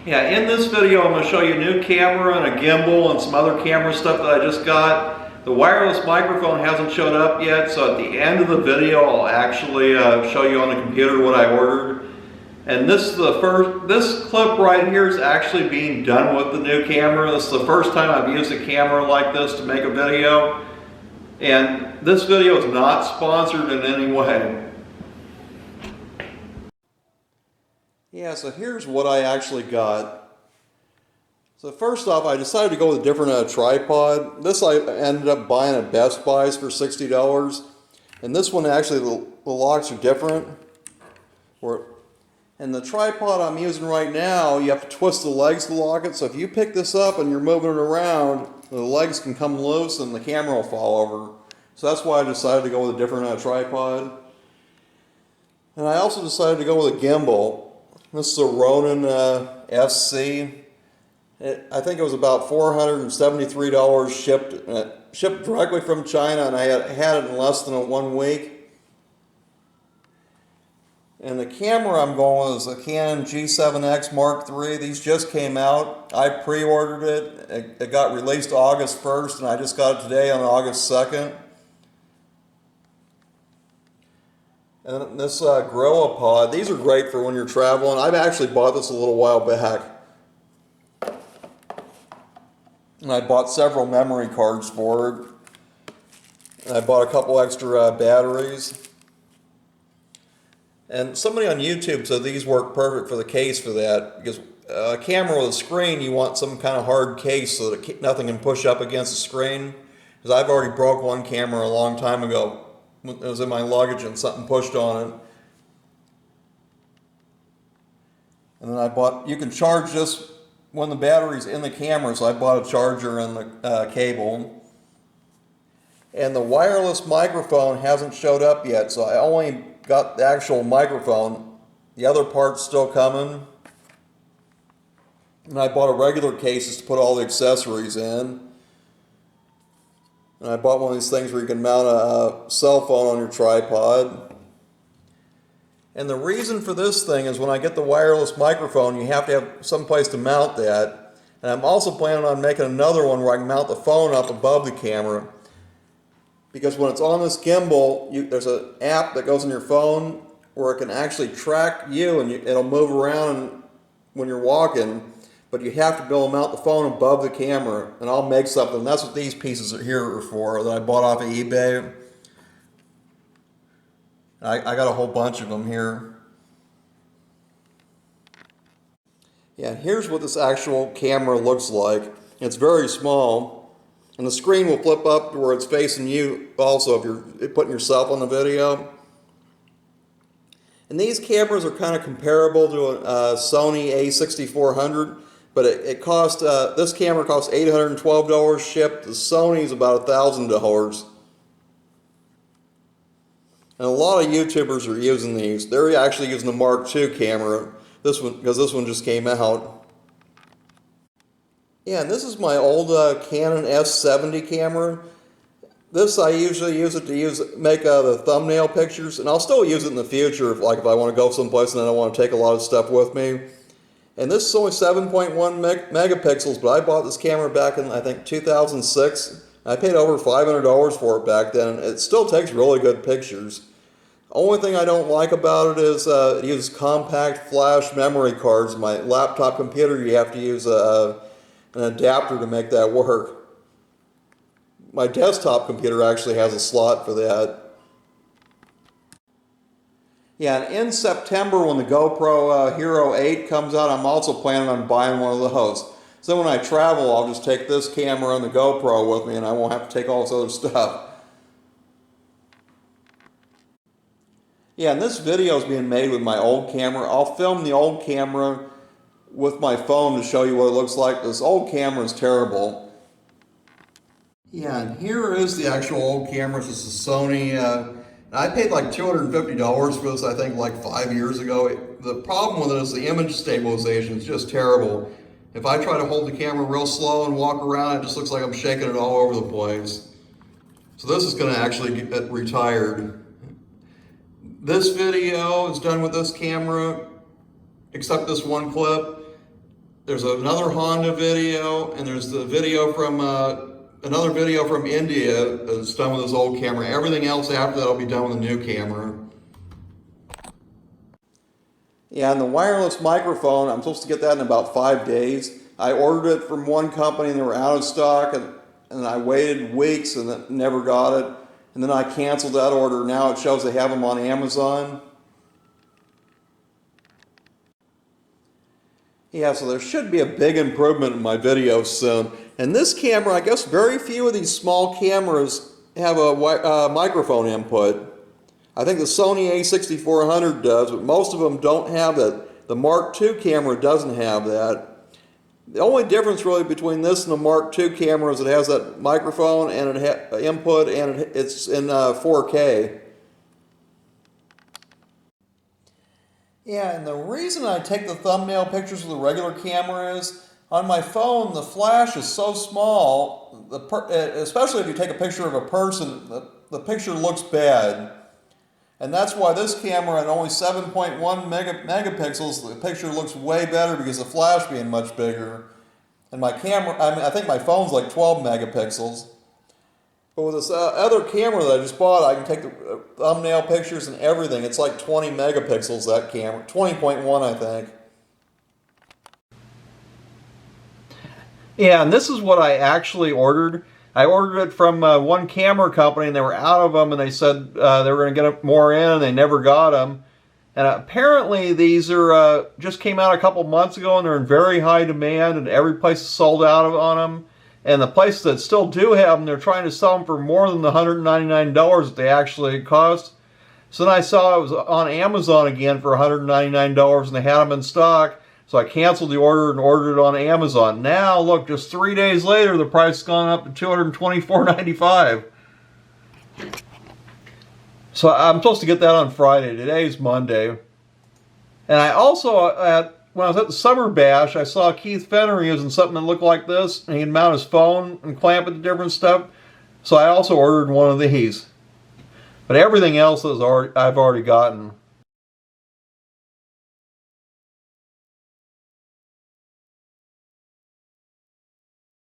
Yeah, in this video I'm going to show you a new camera and a gimbal and some other camera stuff that I just got. The wireless microphone hasn't showed up yet, so at the end of the video I'll actually show you on the computer what I ordered. And this clip right here is actually being done with the new camera. This is the first time I've used a camera like this to make a video. And this video is not sponsored in any way. Yeah, so here's what I actually got. So first off, I decided to go with a different tripod. This I ended up buying at Best Buy's for $60. And this one actually, the locks are different. And the tripod I'm using right now, you have to twist the legs to lock it. So if you pick this up and you're moving it around, the legs can come loose and the camera will fall over. So that's why I decided to go with a different tripod. And I also decided to go with a gimbal. This is a Ronin SC. I think it was about $473 shipped directly from China, and I had it in less than 1 week. And the camera I'm going with is a Canon G7X Mark III. These just came out. I pre-ordered it. It got released August 1st, and I just got it today on August 2nd. And this Gorilla Pod, these are great for when you're traveling. I've actually bought this a little while back. And I bought several memory cards for it. And I bought a couple extra batteries. And somebody on YouTube said these work perfect for the case for that. Because a camera with a screen, you want some kind of hard case so that nothing can push up against the screen. Because I've already broke one camera a long time ago. It was in my luggage and something pushed on it. And then I bought, you can charge this when the battery's in the camera, so I bought a charger and the cable. And the wireless microphone hasn't showed up yet, so I only got the actual microphone. The other part's still coming. And I bought a regular case to put all the accessories in. And I bought one of these things where you can mount a cell phone on your tripod. And the reason for this thing is when I get the wireless microphone, you have to have some place to mount that. And I'm also planning on making another one where I can mount the phone up above the camera. Because when it's on this gimbal, there's an app that goes in your phone where it can actually track you, and it'll move around when you're walking. But you have to be able to mount the phone above the camera, and I'll make something. That's what these pieces here are for, that I bought off of eBay. I got a whole bunch of them here. Yeah, and here's what this actual camera looks like. It's very small, and the screen will flip up to where it's facing you also if you're putting yourself on the video. And these cameras are kind of comparable to a Sony a6400. But this camera costs $812 shipped. The Sony's about $1,000. And a lot of YouTubers are using these. They're actually using the Mark II camera. Because this one just came out. Yeah, and this is my old Canon S70 camera. This I usually use it to make the thumbnail pictures, and I'll still use it in the future if I want to go someplace and I don't want to take a lot of stuff with me. And this is only 7.1 megapixels, but I bought this camera back in, I think, 2006. I paid over $500 for it back then, and it still takes really good pictures. The only thing I don't like about it is it uses compact flash memory cards. My laptop computer, you have to use an adapter to make that work. My desktop computer actually has a slot for that. Yeah, and in September when the GoPro Hero 8 comes out, I'm also planning on buying one of those. So when I travel, I'll just take this camera and the GoPro with me, and I won't have to take all this other stuff. Yeah, and this video is being made with my old camera. I'll film the old camera with my phone to show you what it looks like. This old camera is terrible. Yeah, and here is the actual old camera. This is a Sony. I paid like $250 for this, I think, like 5 years ago. The problem with it is the image stabilization is just terrible. If I try to hold the camera real slow and walk around, it just looks like I'm shaking it all over the place. So this is going to actually get retired. This video is done with this camera, except this one clip. There's another Honda video, and there's the video from another video from India that's done with this old camera. Everything else after that will be done with a new camera. Yeah, and the wireless microphone, I'm supposed to get that in about 5 days. I ordered it from one company and they were out of stock, and I waited weeks and never got it. And then I canceled that order. Now it shows they have them on Amazon. Yeah, so there should be a big improvement in my videos soon. And this camera, I guess very few of these small cameras have a microphone input. I think the Sony a6400 does, but most of them don't have that. The Mark II camera doesn't have that. The only difference really between this and the Mark II camera is it has that microphone and it input, and it's in 4K. Yeah, and the reason I take the thumbnail pictures with a regular camera is on my phone the flash is so small, especially if you take a picture of a person, the picture looks bad. And that's why this camera at only 7.1 megapixels, the picture looks way better because the flash being much bigger. And my camera, I think my phone's like 12 megapixels. But with this other camera that I just bought, I can take the thumbnail pictures and everything. It's like 20 megapixels, that camera. 20.1, I think. Yeah, and this is what I actually ordered. I ordered it from one camera company, and they were out of them, and they said they were going to get more in, and they never got them. And apparently these are just came out a couple months ago, and they're in very high demand, and every place is sold out on them. And the places that still do have them, they're trying to sell them for more than the $199 that they actually cost. So then I saw it was on Amazon again for $199, and they had them in stock. So I canceled the order and ordered it on Amazon. Now, look, just 3 days later, the price has gone up to $224.95. So I'm supposed to get that on Friday. Today's Monday. And I also, when I was at the Summer Bash, I saw Keith Fenner using something that looked like this. And he could mount his phone and clamp it to different stuff. So I also ordered one of these. But everything else I've already gotten.